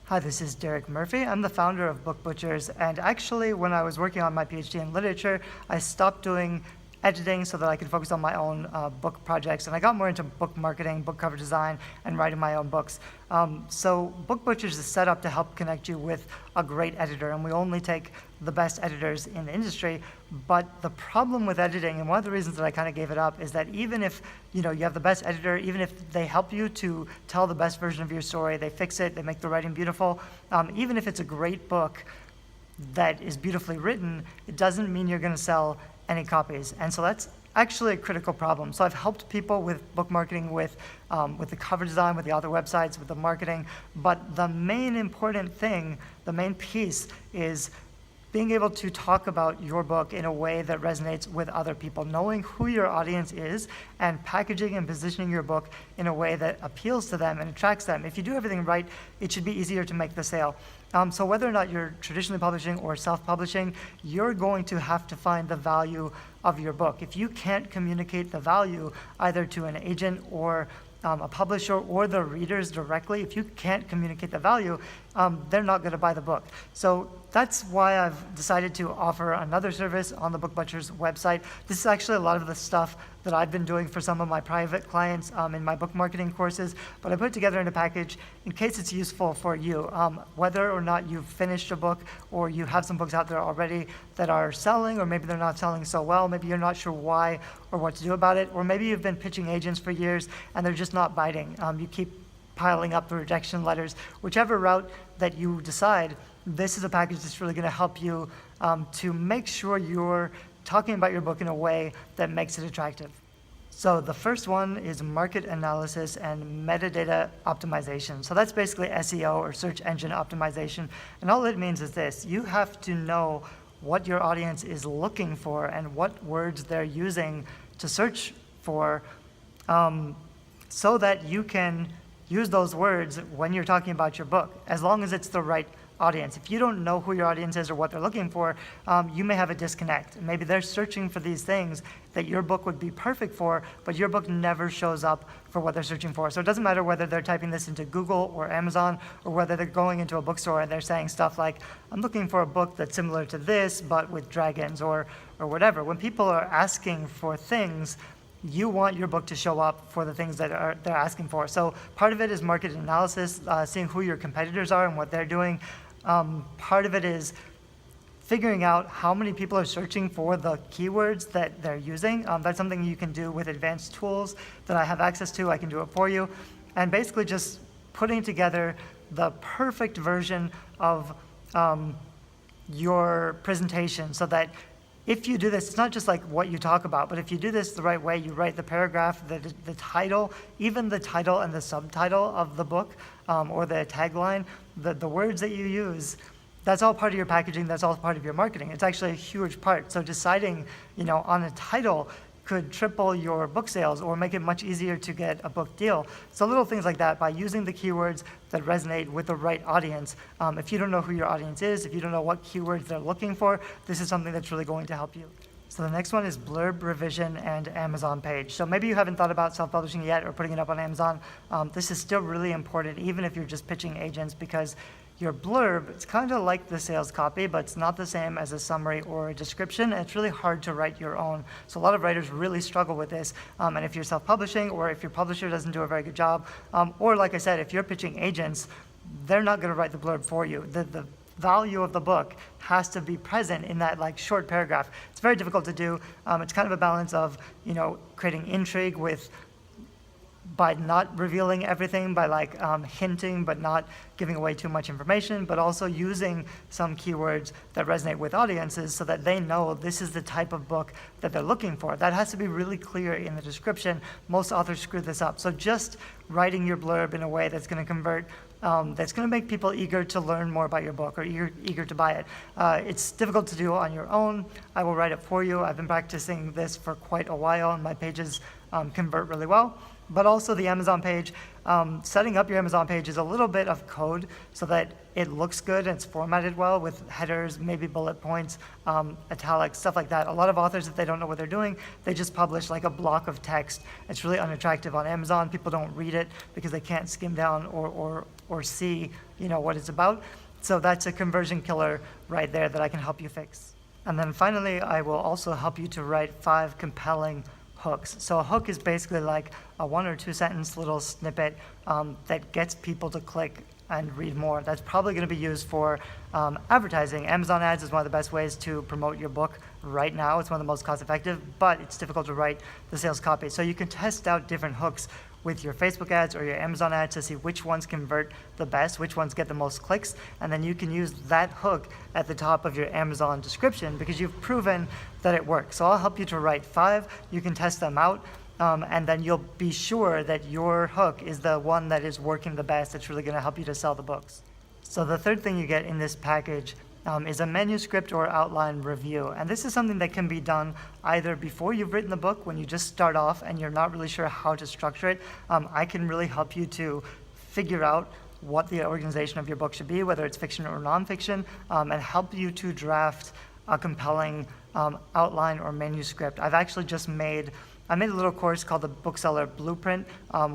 Hi, this is Derek Murphy. I'm the founder of Book Butchers, and actually when I was working on my PhD in literature, I stopped doing editing so that I could focus on my own book projects, and I got more into book marketing, book cover design, and writing my own books. So Book Butchers is set up to help connect you with a great editor, and we only take the best editors in the industry. But the problem with editing, and one of the reasons that I kind of gave it up, is that even if you have the best editor, even if they help you to tell the best version of your story, they fix it, they make the writing beautiful, even if it's a great book that is beautifully written, it doesn't mean you're going to sell any copies. And so that's actually a critical problem. So I've helped people with book marketing, with the cover design, with the author websites, with the marketing. But the main important thing, the main piece, is being able to talk about your book in a way that resonates with other people, knowing who your audience is and packaging and positioning your book in a way that appeals to them and attracts them. If you do everything right, it should be easier to make the sale. So whether or not you're traditionally publishing or self-publishing, you're going to have to find the value of your book. If you can't communicate the value either to an agent or a publisher or the readers directly, if you can't communicate the value, they're not going to buy the book. So that's why I've decided to offer another service on the Book Butchers website. This is actually a lot of the stuff that I've been doing for some of my private clients in my book marketing courses, but I put it together in a package in case it's useful for you. Whether or not you've finished a book or you have some books out there already that are selling, or maybe they're not selling so well, maybe you're not sure why or what to do about it, or maybe you've been pitching agents for years and they're just not biting. You keep piling up the rejection letters. Whichever route that you decide, this is a package that's really going to help you to make sure you're talking about your book in a way that makes it attractive. So the first one is market analysis and metadata optimization. So that's basically SEO, or search engine optimization. And all it means is this: you have to know what your audience is looking for and what words they're using to search for, so that you can use those words when you're talking about your book, as long as it's the right audience. If you don't know who your audience is or what they're looking for, you may have a disconnect. Maybe they're searching for these things that your book would be perfect for, but your book never shows up for what they're searching for. So it doesn't matter whether they're typing this into Google or Amazon, or whether they're going into a bookstore and they're saying stuff like, I'm looking for a book that's similar to this, but with dragons, or whatever. When people are asking for things, you want your book to show up for the things that they're asking for. So part of it is market analysis, seeing who your competitors are and what they're doing. Part of it is figuring out how many people are searching for the keywords that they're using. That's something you can do with advanced tools that I have access to. I can do it for you. And basically just putting together the perfect version of your presentation, so that if you do this, it's not just like what you talk about, but if you do this the right way, you write the paragraph, the title, even the title and the subtitle of the book, or the tagline, the words that you use, that's all part of your packaging, that's all part of your marketing. It's actually a huge part. So deciding, on a title could triple your book sales or make it much easier to get a book deal. So little things like that, by using the keywords that resonate with the right audience. If you don't know who your audience is, if you don't know what keywords they're looking for, this is something that's really going to help you. So the next one is blurb revision and Amazon page. So maybe you haven't thought about self-publishing yet or putting it up on Amazon. This is still really important, even if you're just pitching agents, because your blurb, it's kind of like the sales copy, but it's not the same as a summary or a description. And it's really hard to write your own. So a lot of writers really struggle with this. And if you're self-publishing, or if your publisher doesn't do a very good job, or like I said, if you're pitching agents, they're not going to write the blurb for you. The value of the book has to be present in that short paragraph. It's very difficult to do. It's kind of a balance of creating intrigue by not revealing everything, by hinting but not giving away too much information, but also using some keywords that resonate with audiences so that they know this is the type of book that they're looking for. That has to be really clear in the description. Most authors screw this up. So just writing your blurb in a way that's going to convert, that's going to make people eager to learn more about your book, or eager to buy it. It's difficult to do on your own. I will write it for you. I've been practicing this for quite a while, and my pages convert really well. But also the Amazon page, setting up your Amazon page is a little bit of code so that it looks good and it's formatted well with headers, maybe bullet points, italics, stuff like that. A lot of authors, if they don't know what they're doing, they just publish like a block of text. It's really unattractive on Amazon. People don't read it because they can't skim down or see, what it's about. So that's a conversion killer right there that I can help you fix. And then finally, I will also help you to write 5 compelling hooks. So a hook is basically like a 1 or 2 sentence little snippet that gets people to click and read more. That's probably going to be used for advertising. Amazon ads is one of the best ways to promote your book right now. It's one of the most cost effective, but it's difficult to write the sales copy. So you can test out different hooks with your Facebook ads or your Amazon ads to see which ones convert the best, which ones get the most clicks, and then you can use that hook at the top of your Amazon description because you've proven that it works. So I'll help you to write 5. You can test them out, and then you'll be sure that your hook is the one that is working the best, that's really going to help you to sell the books. So the third thing you get in this package is a manuscript or outline review. And this is something that can be done either before you've written the book, when you just start off and you're not really sure how to structure it. I can really help you to figure out what the organization of your book should be, whether it's fiction or nonfiction, and help you to draft a compelling outline or manuscript. I've actually just made a little course called the Bookseller Blueprint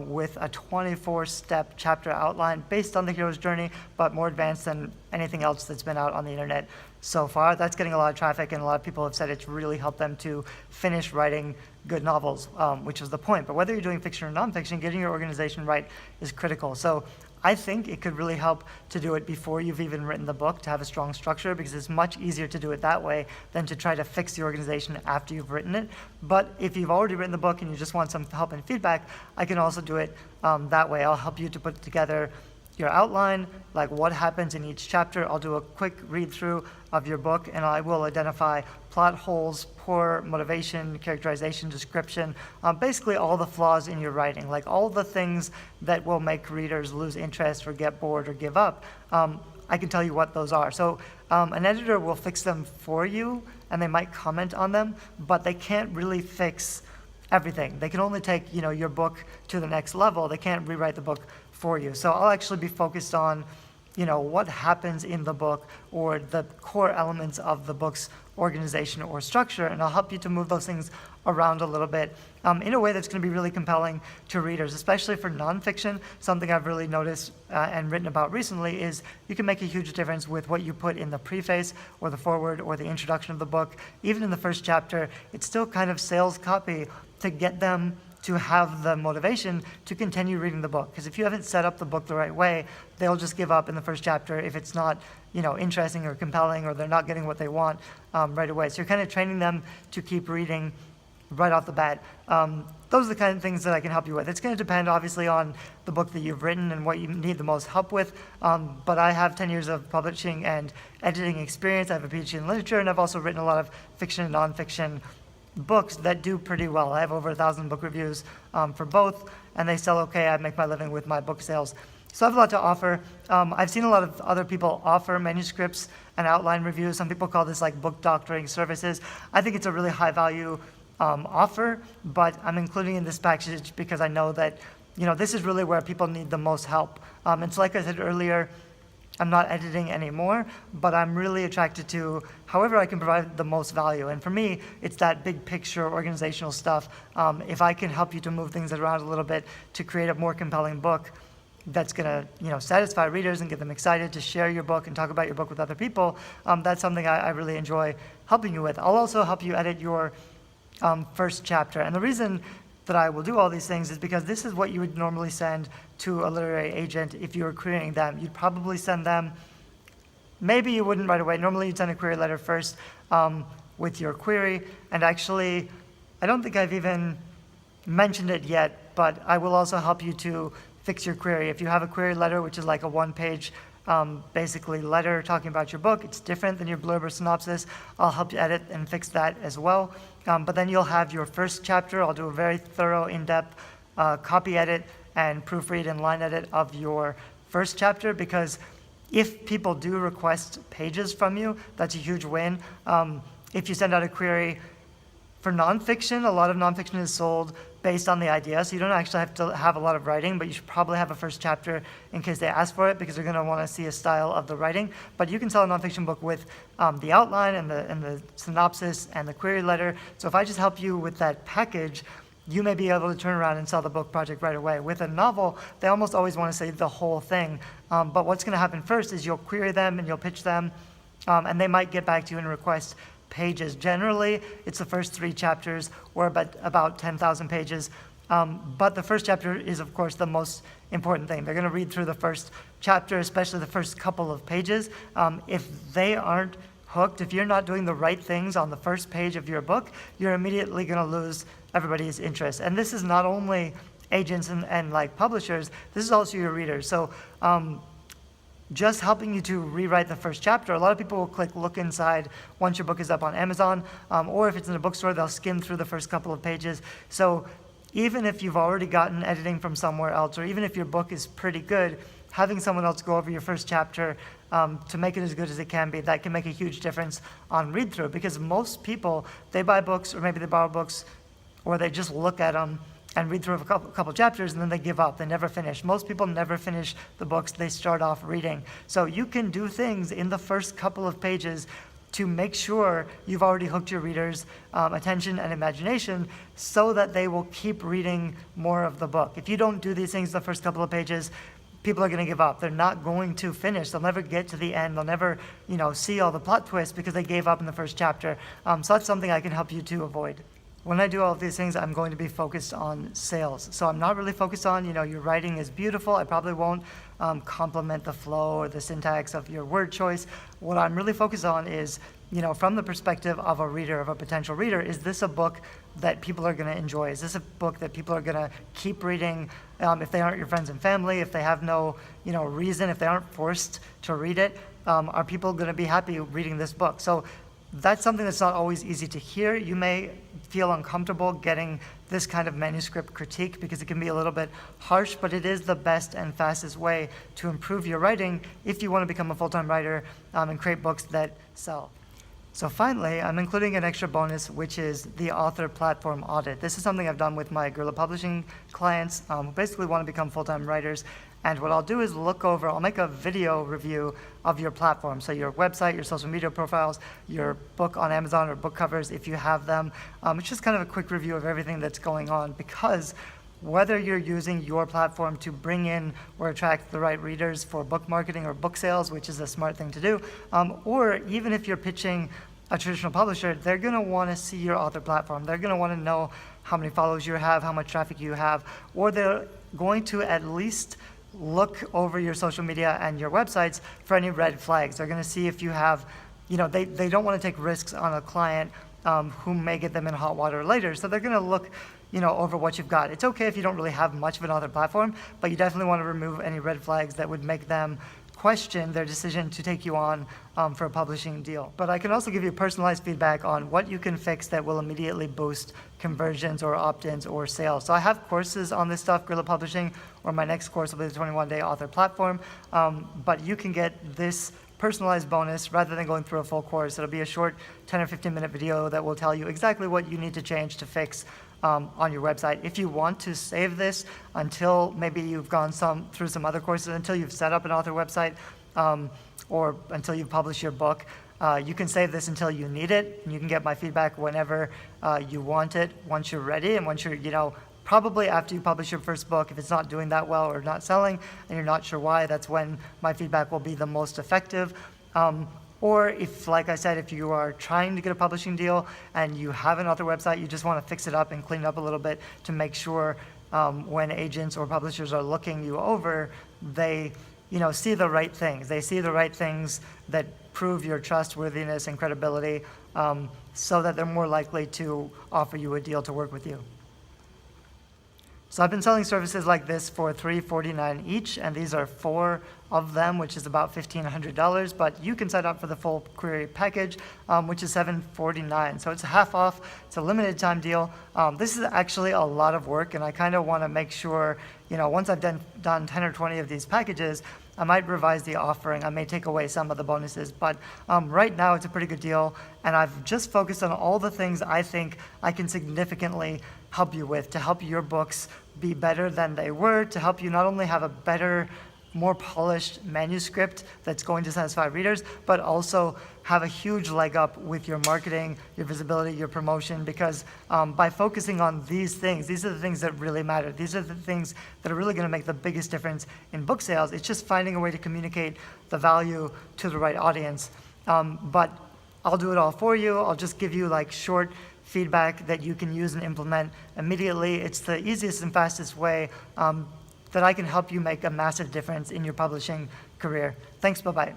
with a 24-step chapter outline based on the hero's journey, but more advanced than anything else that's been out on the internet so far. That's getting a lot of traffic, and a lot of people have said it's really helped them to finish writing good novels, which was the point. But whether you're doing fiction or nonfiction, getting your organization right is critical. So I think it could really help to do it before you've even written the book, to have a strong structure, because it's much easier to do it that way than to try to fix the organization after you've written it. But if you've already written the book and you just want some help and feedback, I can also do it that way. I'll help you to put together your outline, like what happens in each chapter. I'll do a quick read through of your book, and I will identify plot holes, poor motivation, characterization, description, basically all the flaws in your writing, like all the things that will make readers lose interest or get bored or give up. I can tell you what those are. So an editor will fix them for you, and they might comment on them, but they can't really fix everything. They can only take your book to the next level. They can't rewrite the book for you. So I'll actually be focused on what happens in the book or the core elements of the book's organization or structure, and I'll help you to move those things around a little bit in a way that's going to be really compelling to readers, especially for nonfiction. Something I've really noticed and written about recently is you can make a huge difference with what you put in the preface or the foreword or the introduction of the book. Even in the first chapter, it's still kind of sales copy to get them to have the motivation to continue reading the book. Because if you haven't set up the book the right way, they'll just give up in the first chapter if it's not interesting or compelling, or they're not getting what they want right away. So you're kind of training them to keep reading right off the bat. Those are the kind of things that I can help you with. It's going to depend, obviously, on the book that you've written and what you need the most help with. But I have 10 years of publishing and editing experience. I have a PhD in literature, and I've also written a lot of fiction and nonfiction books that do pretty well. I have over 1,000 book reviews for both, and they sell okay. I make my living with my book sales. So I have a lot to offer. I've seen a lot of other people offer manuscripts and outline reviews. Some people call this like book doctoring services. I think it's a really high value offer, but I'm including in this package because I know that this is really where people need the most help. And so like I said earlier, I'm not editing anymore, but I'm really attracted to however I can provide the most value. And for me, it's that big picture organizational stuff. If I can help you to move things around a little bit to create a more compelling book that's going to satisfy readers and get them excited to share your book and talk about your book with other people, that's something I really enjoy helping you with. I'll also help you edit your first chapter. And the reason that I will do all these things is because this is what you would normally send to a literary agent if you were querying them. You'd probably send them, maybe you wouldn't right away. Normally you'd send a query letter first with your query. And actually, I don't think I've even mentioned it yet, but I will also help you to fix your query. If you have a query letter, which is like a one-page basically letter talking about your book, it's different than your blurb or synopsis. I'll help you edit and fix that as well. But then you'll have your first chapter. I'll do a very thorough, in-depth copy edit and proofread and line edit of your first chapter, because if people do request pages from you, that's a huge win. If you send out a query for nonfiction, a lot of nonfiction is sold based on the idea. So you don't actually have to have a lot of writing, but you should probably have a first chapter in case they ask for it, because they're going to want to see a style of the writing. But you can sell a nonfiction book with the outline and the synopsis and the query letter. So if I just help you with that package, you may be able to turn around and sell the book project right away. With a novel, they almost always want to say the whole thing. But what's going to happen first is you'll query them and you'll pitch them, and they might get back to you and request pages. Generally, it's the first 3 chapters, or about 10,000 pages. But the first chapter is, of course, the most important thing. They're going to read through the first chapter, especially the first couple of pages. If they aren't hooked, if you're not doing the right things on the first page of your book, you're immediately going to lose everybody's interest. And this is not only agents and like publishers, this is also your readers. So just helping you to rewrite the first chapter, a lot of people will click look inside once your book is up on Amazon, or if it's in a bookstore, they'll skim through the first couple of pages. So even if you've already gotten editing from somewhere else, or even if your book is pretty good, having someone else go over your first chapter to make it as good as it can be, that can make a huge difference on read-through, because most people, they buy books, or maybe they borrow books, or they just look at them and read through a couple chapters, and then they give up. They never finish. Most people never finish the books they start off reading. So you can do things in the first couple of pages to make sure you've already hooked your readers' attention and imagination, so that they will keep reading more of the book. If you don't do these things the first couple of pages, people are going to give up. They're not going to finish. They'll never get to the end. They'll never, see all the plot twists because they gave up in the first chapter. So that's something I can help you to avoid. When I do all of these things, I'm going to be focused on sales. So I'm not really focused on, your writing is beautiful. I probably won't compliment the flow or the syntax of your word choice. What I'm really focused on is, from the perspective of a reader, of a potential reader, is this a book that people are going to enjoy? Is this a book that people are going to keep reading if they aren't your friends and family, if they have no, reason, if they aren't forced to read it? Are people going to be happy reading this book? So that's something that's not always easy to hear. You may feel uncomfortable getting this kind of manuscript critique because it can be a little bit harsh, but it is the best and fastest way to improve your writing if you want to become a full-time writer and create books that sell. So finally, I'm including an extra bonus, which is the author platform audit. This is something I've done with my Guerrilla Publishing clients who basically want to become full-time writers. And what I'll do is I'll make a video review of your platform. So your website, your social media profiles, your book on Amazon or book covers, if you have them. It's just kind of a quick review of everything that's going on, because whether you're using your platform to bring in or attract the right readers for book marketing or book sales, which is a smart thing to do, or even if you're pitching a traditional publisher, they're going to want to see your author platform. They're going to want to know how many followers you have, how much traffic you have, or they're going to at least look over your social media and your websites for any red flags. They're going to see if you have, they don't want to take risks on a client who may get them in hot water later. So they're going to look, over what you've got. It's okay if you don't really have much of an author platform, but you definitely want to remove any red flags that would make them question their decision to take you on for a publishing deal. But I can also give you personalized feedback on what you can fix that will immediately boost conversions or opt-ins or sales. So I have courses on this stuff, Guerrilla Publishing, or my next course will be the 21-day author platform. But you can get this personalized bonus rather than going through a full course. It'll be a short 10 or 15-minute video that will tell you exactly what you need to change to fix on your website. If you want to save this until maybe you've gone through some other courses, until you've set up an author website, or until you've published your book, you can save this until you need it. And you can get my feedback whenever you want it, once you're ready, and once you're, probably after you publish your first book. If it's not doing that well or not selling and you're not sure why, that's when my feedback will be the most effective. Or if, like I said, if you are trying to get a publishing deal and you have an author website, you just want to fix it up and clean it up a little bit to make sure when agents or publishers are looking you over, they see the right things. They see the right things that prove your trustworthiness and credibility, so that they're more likely to offer you a deal to work with you. So I've been selling services like this for $349 each, and these are 4 of them, which is about $1,500, but you can sign up for the full query package, which is $749. So it's half off. It's a limited time deal. This is actually a lot of work, and I kind of want to make sure, once I've done 10 or 20 of these packages, I might revise the offering. I may take away some of the bonuses, but right now it's a pretty good deal, and I've just focused on all the things I think I can significantly help you with, to help your books be better than they were, to help you not only have a better, more polished manuscript that's going to satisfy readers, but also have a huge leg up with your marketing, your visibility, your promotion, because by focusing on these things, these are the things that really matter. These are the things that are really going to make the biggest difference in book sales. It's just finding a way to communicate the value to the right audience. But I'll do it all for you. I'll just give you like short feedback that you can use and implement immediately. It's the easiest and fastest way that I can help you make a massive difference in your publishing career. Thanks, bye-bye.